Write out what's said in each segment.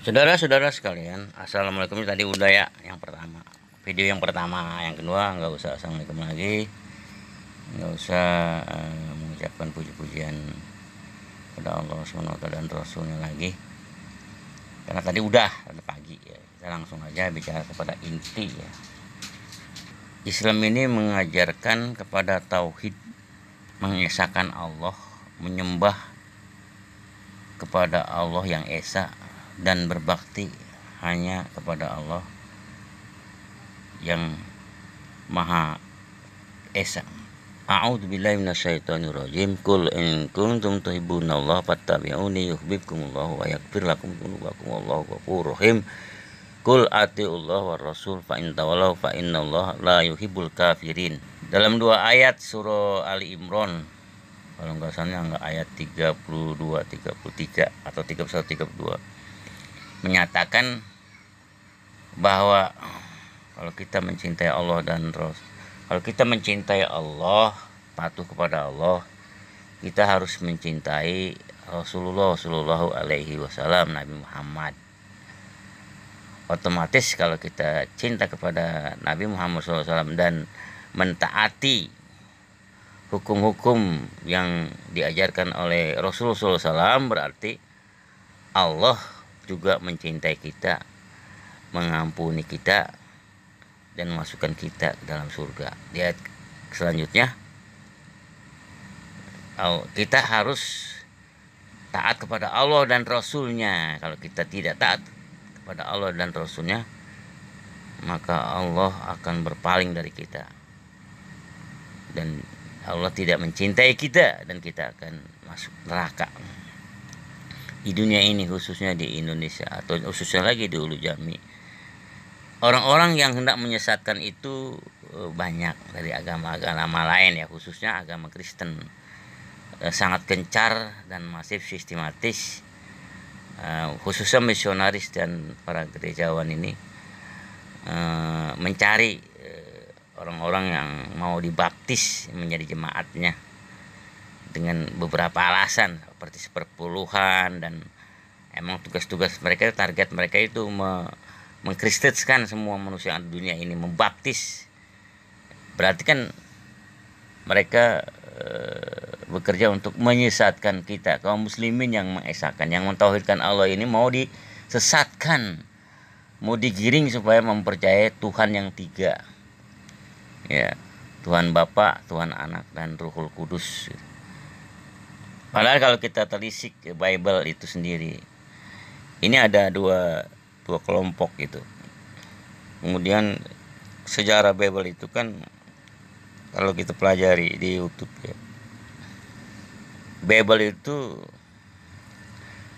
Saudara-saudara sekalian, assalamualaikum. Tadi udah ya yang pertama, video yang pertama. Yang kedua nggak usah assalamualaikum lagi, nggak usah mengucapkan puji-pujian pada Allah SWT dan Rasulnya lagi, karena tadi udah pagi ya. Kita langsung aja bicara kepada inti ya. Islam ini mengajarkan kepada tauhid, mengesahkan Allah, menyembah kepada Allah yang esa, dan berbakti hanya kepada Allah yang Maha Esa. A'udzubillahi minasyaitonirrajim. Qul in kuntum tuhibbunallaha fattabi'uni yuhibbukumullahu wa yaghfir lakum dzunubakum wallahu ghafurur rahim. Qul atiullaha war rasul fa in tawallaw fa innallaha la yuhibbul kafirin. Dalam dua ayat surah Ali Imran, kalau nggak salah ayat 32, 33 atau 31, 32, menyatakan bahwa kalau kita mencintai Allah dan Rasul, kalau kita mencintai Allah, patuh kepada Allah, kita harus mencintai Rasulullah Shallallahu Alaihi Wasallam, Nabi Muhammad. Otomatis kalau kita cinta kepada Nabi Muhammad SAW dan mentaati hukum-hukum yang diajarkan oleh Rasulullah SAW, berarti Allah juga mencintai kita, mengampuni kita, dan memasukkan kita ke dalam surga. Di ayat selanjutnya, kita harus taat kepada Allah dan Rasulnya. Kalau kita tidak taat kepada Allah dan Rasulnya, maka Allah akan berpaling dari kita, dan Allah tidak mencintai kita, dan kita akan masuk neraka di dunia ini, khususnya di Indonesia, atau khususnya lagi di Ulu Jami. Orang-orang yang hendak menyesatkan itu banyak dari agama-agama lain ya, khususnya agama Kristen. Sangat gencar dan masif, sistematis, khususnya misionaris dan para gerejawan ini mencari orang-orang yang mau dibaptis menjadi jemaatnya dengan beberapa alasan seperti seperpuluhan, dan emang tugas-tugas mereka, target mereka itu mengkristenkan semua manusia di dunia ini, membaptis. Berarti kan mereka bekerja untuk menyesatkan kita, kaum muslimin yang mengesahkan, yang mentauhidkan Allah ini mau disesatkan, mau digiring supaya mempercayai Tuhan yang tiga ya, Tuhan Bapa, Tuhan Anak, dan Ruhul Kudus. Padahal kalau kita telisik Bible itu sendiri, ini ada dua kelompok gitu. Kemudian sejarah Bible itu kan kalau kita pelajari di YouTube ya, Bible itu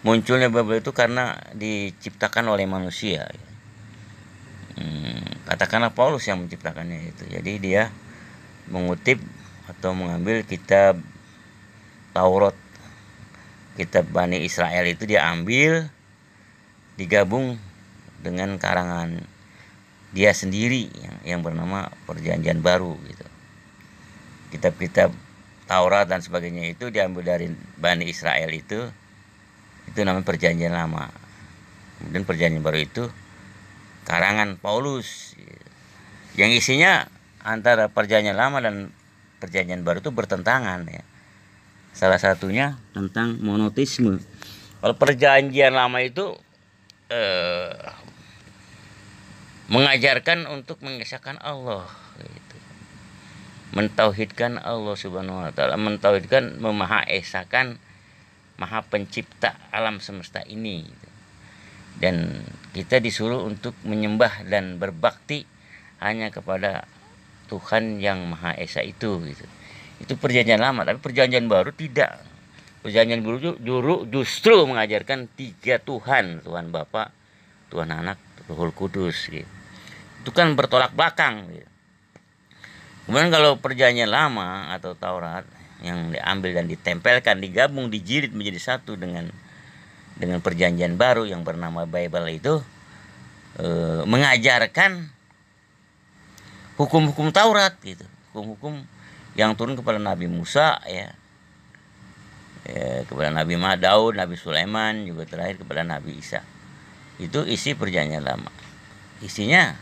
munculnya Bible itu karena diciptakan oleh manusia. Katakanlah Paulus yang menciptakannya itu. Jadi dia mengutip atau mengambil kitab Taurat, kitab Bani Israel itu dia ambil, digabung dengan karangan dia sendiri yang bernama Perjanjian Baru gitu. Kitab-kitab Taurat dan sebagainya itu diambil dari Bani Israel, itu namanya Perjanjian Lama. Kemudian Perjanjian Baru itu karangan Paulus yang isinya antara Perjanjian Lama dan Perjanjian Baru itu bertentangan ya. Salah satunya tentang monoteisme. Kalau Perjanjian Lama itu mengajarkan untuk mengesahkan Allah gitu. Mentauhidkan Allah Subhanahu wa taala, mentauhidkan, memaha esakan Maha Pencipta alam semesta ini gitu. Dan kita disuruh untuk menyembah dan berbakti hanya kepada Tuhan yang Maha Esa itu gitu. Itu Perjanjian Lama. Tapi Perjanjian Baru tidak. Perjanjian Baru justru mengajarkan tiga Tuhan, Tuhan Bapa, Tuhan Anak, Ruhul Kudus gitu. Itu kan bertolak belakang gitu. Kemudian kalau Perjanjian Lama atau Taurat yang diambil dan ditempelkan, digabung, dijilid menjadi satu dengan Perjanjian Baru yang bernama Bible itu, mengajarkan hukum-hukum Taurat gitu, hukum-hukum yang turun kepada Nabi Musa ya, kepada Nabi Daud, Nabi Sulaiman, juga terakhir kepada Nabi Isa. Itu isi perjanjian lama. Isinya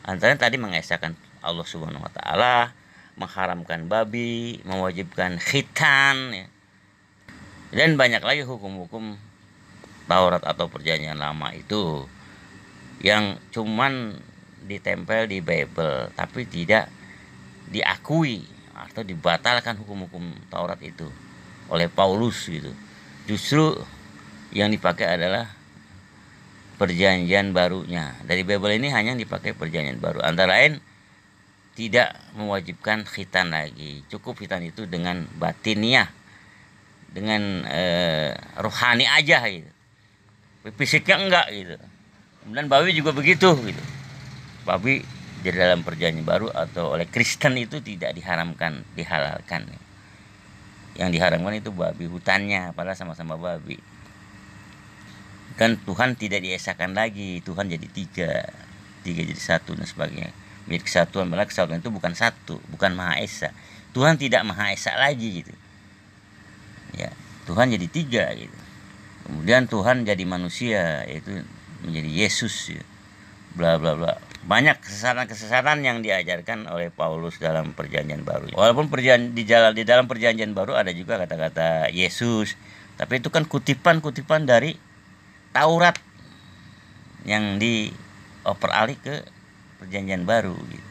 antara tadi mengesahkan Allah Subhanahu wa taala, mengharamkan babi, mewajibkan khitan ya. Dan banyak lagi hukum-hukum Taurat atau perjanjian lama itu yang cuman ditempel di Bible tapi tidak diakui atau dibatalkan hukum-hukum Taurat itu oleh Paulus gitu. Justru yang dipakai adalah perjanjian barunya. Dari Bible ini hanya dipakai perjanjian baru. Antara lain tidak mewajibkan khitan lagi. Cukup khitan itu dengan batiniah, dengan rohani aja gitu. Fisiknya enggak gitu. Kemudian babi juga begitu gitu. Babi di dalam perjanjian baru atau oleh Kristen itu tidak diharamkan, dihalalkan. Yang diharamkan itu babi hutannya, padahal sama-sama babi. Dan Tuhan tidak diesakan lagi, Tuhan jadi tiga jadi satu dan sebagainya. Menjadi kesatuan, padahal kesatuan itu bukan satu, bukan Maha Esa. Tuhan tidak Maha Esa lagi gitu. Ya, Tuhan jadi tiga gitu. Kemudian Tuhan jadi manusia, yaitu menjadi Yesus ya. Bla bla bla. Banyak kesesatan-kesesatan yang diajarkan oleh Paulus dalam perjanjian baru. Walaupun di dalam perjanjian baru ada juga kata-kata Yesus, tapi itu kan kutipan-kutipan dari Taurat yang dioper alih ke perjanjian baru gitu.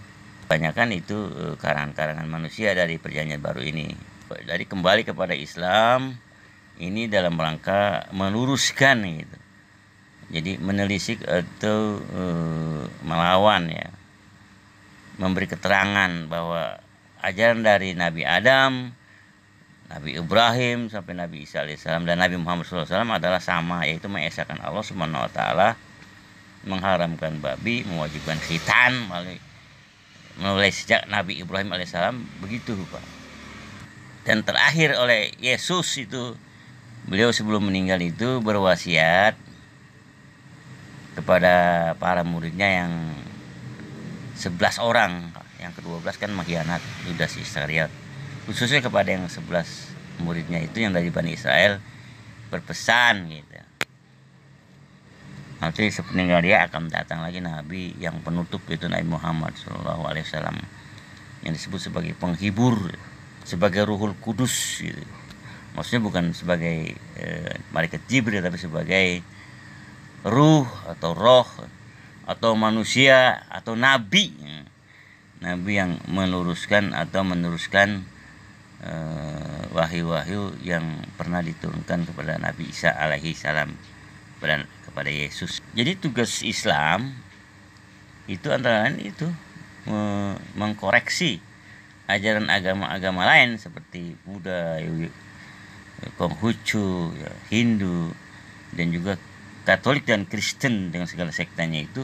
Kebanyakan itu karangan-karangan manusia dari perjanjian baru ini. Dari kembali kepada Islam ini dalam rangka meluruskan gitu. Jadi menelisik atau melawan ya, memberi keterangan bahwa ajaran dari Nabi Adam, Nabi Ibrahim sampai Nabi Isa alaihissalam dan Nabi Muhammad SAW adalah sama, yaitu mengesahkan Allah Subhanahu wa taala, mengharamkan babi, mewajibkan khitan mulai sejak Nabi Ibrahim alaihissalam begitu Pak. Dan terakhir oleh Yesus itu, beliau sebelum meninggal itu berwasiat kepada para muridnya yang 11 orang. Yang ke-12 kan mengkhianat, Yudas Iskariot. Khususnya kepada yang 11 muridnya itu yang dari Bani Israel berpesan gitu. Nanti sepeninggal dia akan datang lagi Nabi yang penutup, itu Nabi Muhammad SAW, yang disebut sebagai penghibur, sebagai Ruhul Kudus gitu. Maksudnya bukan sebagai malaikat Jibril, tapi sebagai ruh atau roh atau manusia atau nabi yang meluruskan atau meneruskan wahyu-wahyu yang pernah diturunkan kepada Nabi Isa alaihi salam kepada Yesus. Jadi tugas Islam itu antara lain itu mengkoreksi ajaran agama-agama lain seperti Buddha, Konghucu, Hindu, dan juga Katolik dan Kristen dengan segala sektanya itu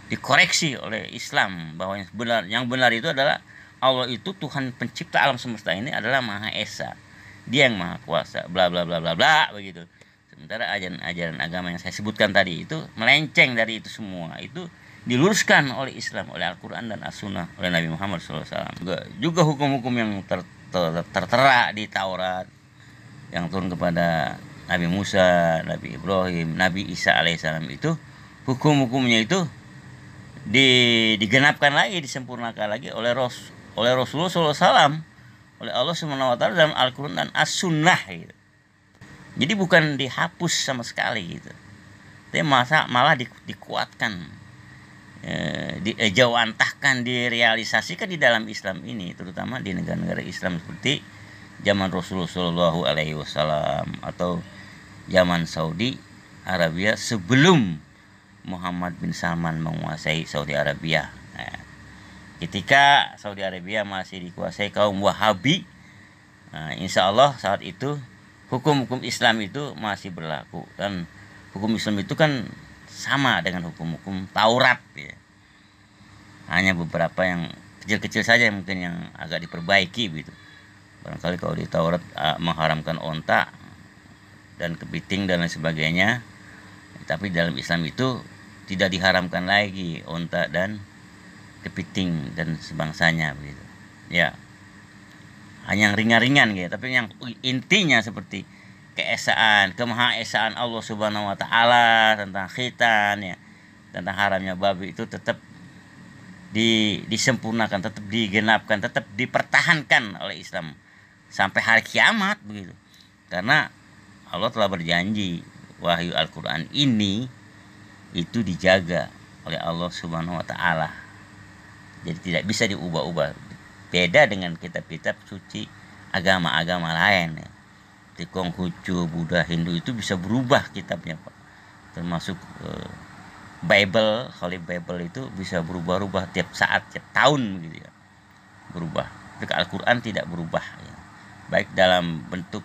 dikoreksi oleh Islam bahwa yang benar itu adalah Allah itu Tuhan pencipta alam semesta ini adalah Maha Esa. Dia yang Maha Kuasa, bla bla bla bla bla begitu. Sementara ajaran agama yang saya sebutkan tadi itu melenceng dari itu semua. Itu diluruskan oleh Islam, oleh Al-Qur'an dan As-Sunnah, oleh Nabi Muhammad SAW. Juga hukum-hukum yang tertera di Taurat yang turun kepada Nabi Musa, Nabi Ibrahim, Nabi Isa alaihissalam itu hukum-hukumnya itu digenapkan lagi, disempurnakan lagi oleh Rasulullah SAW, oleh Allah Subhanahu wa taala dalam Al-Qur'an dan As-Sunnah gitu. Jadi bukan dihapus sama sekali gitu. Tapi malah dikuatkan, dijawantahkan, direalisasikan di dalam Islam ini, terutama di negara-negara Islam seperti zaman Rasulullah Shallallahu Alaihi Wasallam atau zaman Saudi Arabia sebelum Muhammad bin Salman menguasai Saudi Arabia. Nah, ketika Saudi Arabia masih dikuasai kaum Wahabi, insya Allah saat itu hukum-hukum Islam itu masih berlaku, dan hukum Islam itu kan sama dengan hukum-hukum Taurat ya. Hanya beberapa yang kecil-kecil saja mungkin yang agak diperbaiki gitu. Barangkali kalau di Taurat mengharamkan onta dan kepiting dan lain sebagainya, tapi dalam Islam itu tidak diharamkan lagi onta dan kepiting dan sebangsanya begitu ya. Hanya yang ringan-ringan gitu, tapi yang intinya seperti keesaan, kemahaesaan Allah Subhanahu wa taala, tentang khitan ya, tentang haramnya babi itu tetap disempurnakan, tetap digenapkan, tetap dipertahankan oleh Islam sampai hari kiamat begitu. Karena Allah telah berjanji wahyu Al-Qur'an ini itu dijaga oleh Allah Subhanahu wa taala. Jadi tidak bisa diubah-ubah. Beda dengan kitab-kitab suci agama-agama lain ya. Di Konghucu, Buddha, Hindu itu bisa berubah kitabnya, Pak. Termasuk Bible, Holy Bible itu bisa berubah-ubah tiap saat, tiap tahun gitu ya. Berubah. Tapi Al-Qur'an tidak berubah ya. Baik dalam bentuk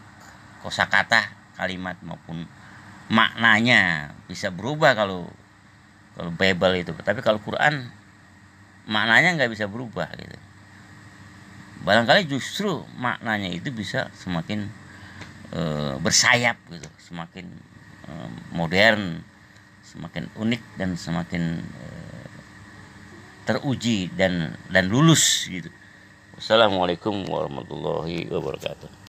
kosakata kalimat maupun maknanya bisa berubah kalau Bible itu. Tapi kalau Quran maknanya nggak bisa berubah gitu. Barangkali justru maknanya itu bisa semakin bersayap gitu, semakin modern, semakin unik dan semakin teruji dan lulus gitu. Wassalamualaikum warahmatullahi wabarakatuh.